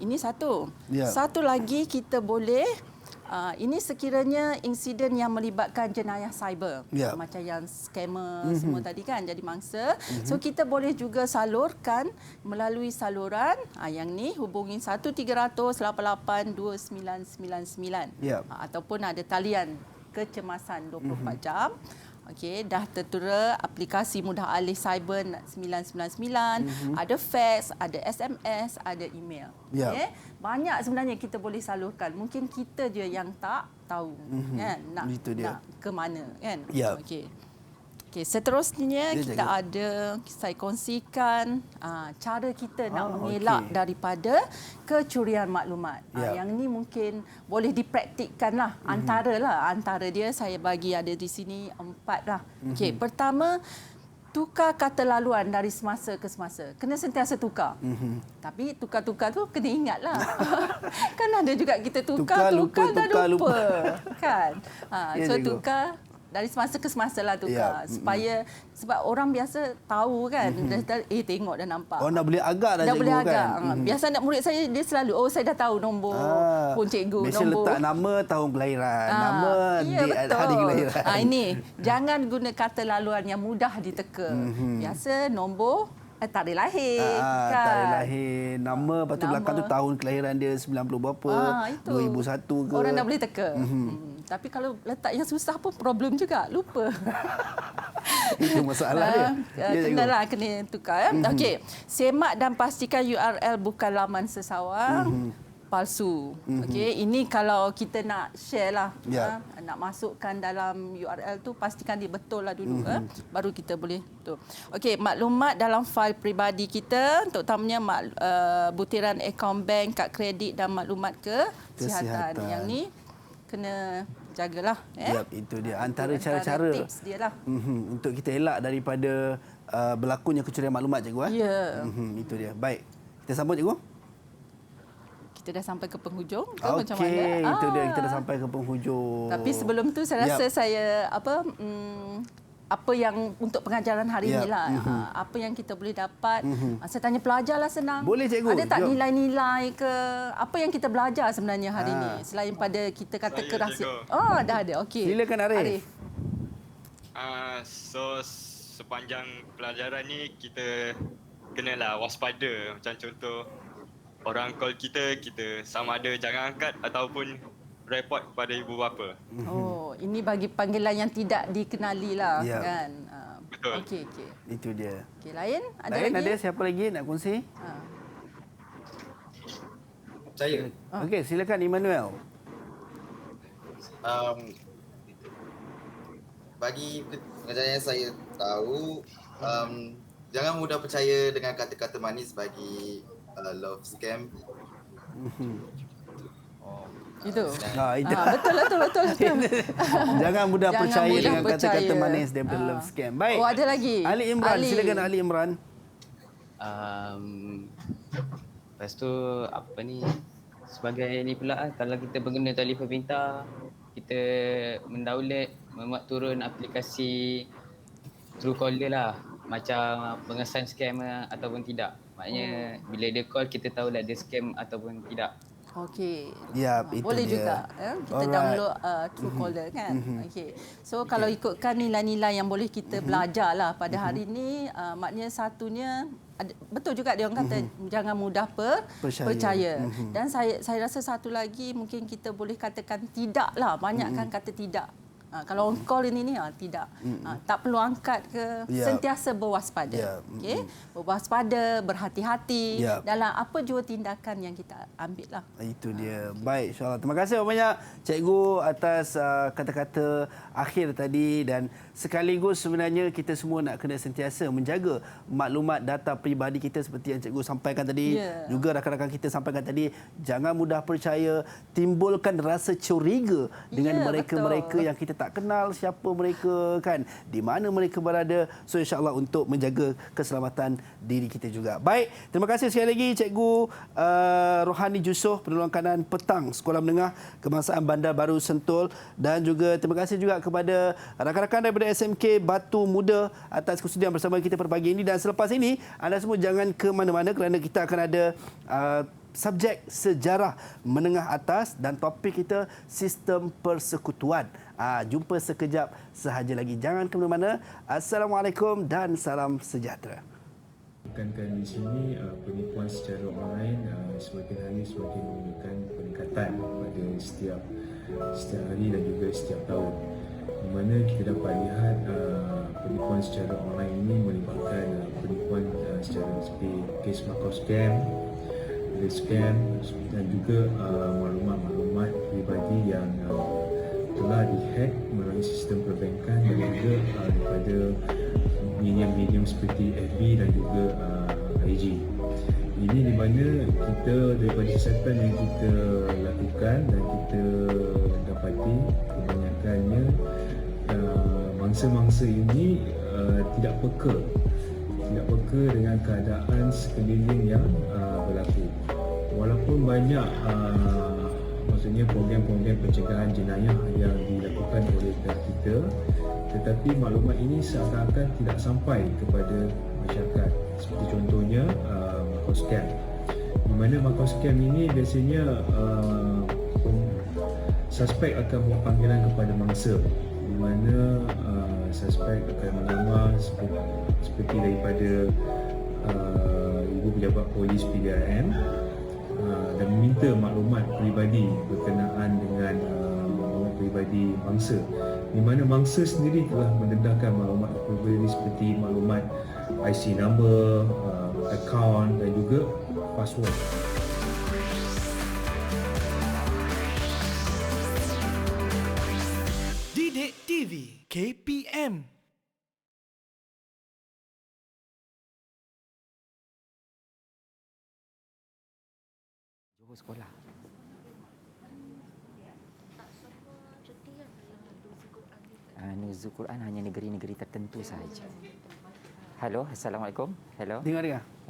ini satu. Satu lagi kita boleh ini sekiranya insiden yang melibatkan jenayah cyber. Macam yang scammer semua tadi kan jadi mangsa. So kita boleh juga salurkan melalui saluran yang ni hubungi 1300882999. Ataupun ada talian kecemasan 24 jam. Okey, dah tertera aplikasi mudah alih cyber 999, ada fax, ada SMS, ada email. Okey, banyak sebenarnya kita boleh salurkan. Mungkin kita je yang tak tahu kan nak ke mana kan. Okey. Okey, seterusnya kita ada saya kongsikan cara kita nak mengelak daripada kecurian maklumat. Yang ni mungkin boleh dipraktikkan lah. Antara dia saya bagi ada di sini 4 lah. Okey, pertama, tukar kata laluan dari semasa ke semasa. Kena sentiasa tukar. Tapi tukar-tukar tu kena ingat lah. Kan ada juga kita tukar dah lupa. Kan? So tukar dari semasa ke semasa lah tukar. Sebab orang biasa tahu kan. Tengok dah nampak. Nak boleh agak dah cikgu kan. Biasa anak murid saya dia selalu saya dah tahu nombor pun cikgu. Biasa letak nama, tahun kelahiran, nama, hari kelahiran. Ini jangan guna kata laluan yang mudah diteka. Biasa nombor tarikh lahir kan. Tarikh lahir, nama, lepas tu belakang tu tahun kelahiran dia 90 berapa, 2001 ke. Orang dah boleh teka. Tapi kalau letak yang susah pun problem juga, lupa. Itu masalah dia. Kena tukar. Okey, semak dan pastikan URL bukan laman sesawang palsu. Okey, ini kalau kita nak share lah, nak masukkan dalam URL tu pastikan dia betul lah dulu, baru kita boleh tu. Okey, maklumat dalam fail peribadi kita, terutamanya butiran akaun bank, kad kredit dan maklumat kesihatan. Yang ni kena jagalah. Itu dia antara cara-cara tips dia lah. Untuk kita elak daripada berlakunya kecurian maklumat, cikgu. Itu dia. Baik, kita sambut cikgu. Kita dah sampai ke penghujung ke macam mana? Itu dia, kita dah sampai ke penghujung. Tapi sebelum tu saya rasa saya apa yang untuk pengajaran hari ini lah, apa yang kita boleh dapat. Saya tanya pelajar lah, senang. Boleh cikgu. Ada tak nilai-nilai ke apa yang kita belajar sebenarnya hari ini selain pada kita kata kerahsia. Dah ada. Okey. Silakan Arif. So sepanjang pelajaran ni kita kenalah waspada. Macam contoh orang call kita sama ada jangan angkat ataupun report kepada ibu bapa. Ini bagi panggilan yang tidak dikenali lah kan. Betul. Okey. Itu dia. Okey, lain ada lagi? Ada siapa lagi nak kongsi? Saya. Okey, silakan Emmanuel. Bagi pengajaran yang saya tahu, jangan mudah percaya dengan kata-kata manis bagi love scam. Itu. Betul. Jangan mudah percaya dengan kata-kata manis daripada love scam. Baik. Ada lagi. Ali Imran, silakan Ali Imran. Lepas tu sebagai ni pula kalau kita pengguna telefon pintar, kita mendownload, memuat turun aplikasi Truecaller lah, macam pengesan scam ataupun tidak. Maknanya bila dia call kita tahulah dia scam ataupun tidak. Okey. Itu boleh dia. juga kita download Truecaller kan. Okey. So kalau ikutkan nilai-nilai yang boleh kita belajar lah pada hari ini, maknanya satunya betul juga dia orang kata jangan mudah percaya. Dan saya rasa satu lagi mungkin kita boleh katakan tidak lah, banyakkan kata tidak. Kalau on call ini tidak. Tak perlu angkat ke, sentiasa berwaspada. Okey. Berwaspada, berhati-hati dalam apa jua tindakan yang kita ambil lah. Itu dia. Baik, insya-Allah. Terima kasih banyak cikgu atas kata-kata akhir tadi, dan sekaligus sebenarnya kita semua nak kena sentiasa menjaga maklumat data peribadi kita seperti yang cikgu sampaikan tadi. Juga rakan-rakan kita sampaikan tadi, jangan mudah percaya, timbulkan rasa curiga dengan mereka-mereka yang kita tak kenal siapa mereka kan, di mana mereka berada. So insya-Allah untuk menjaga keselamatan diri kita juga. Baik, terima kasih sekali lagi Cikgu Rohani Jusoh, Penolong Kanan Petang Sekolah Menengah Kebangsaan Bandar Baru Sentul, dan juga terima kasih juga kepada rakan-rakan daripada SMK Batu Muda atas kesudian bersama kita pada pagi ini. Dan selepas ini anda semua jangan ke mana-mana kerana kita akan ada subjek sejarah menengah atas dan topik kita sistem persekutuan. Jumpa sekejap sahaja lagi. Jangan ke mana-mana. Assalamualaikum dan salam sejahtera. Tekankan di sini penipuan secara online semakin hari semakin menunjukkan peningkatan pada setiap hari dan juga setiap tahun, di mana kita dapat lihat penipuan secara online ini melibatkan penipuan secara seperti kes Makau Scam, scam dan juga maklumat-maklumat peribadi yang telah dihack melalui sistem perbankan dan juga daripada medium-medium seperti FB dan juga IG. Ini di mana kita daripada siasatan yang kita lakukan dan kita dapati kebanyakannya mangsa-mangsa ini tidak peka dengan keadaan sekeliling yang berlaku. Walaupun banyak maksudnya program-program pencegahan jenayah yang dilakukan oleh pihak kita, tetapi maklumat ini seakan-akan tidak sampai kepada masyarakat. Seperti contohnya Makau Scam, di mana Makau Scam ini biasanya suspek akan buat panggilan kepada mangsa, di mana suspek akan menyamar seperti daripada ibu pejabat polis PDRM dan meminta maklumat peribadi berkenaan dengan maklumat peribadi mangsa, di mana mangsa sendiri telah mendedahkan maklumat peribadi seperti maklumat IC number, akaun dan juga password. Didik TV KPM. Johor sekolah. Nuzul Quran hanya negeri-negeri tertentu sahaja. Halo, Assalamualaikum. Hello. Dengar.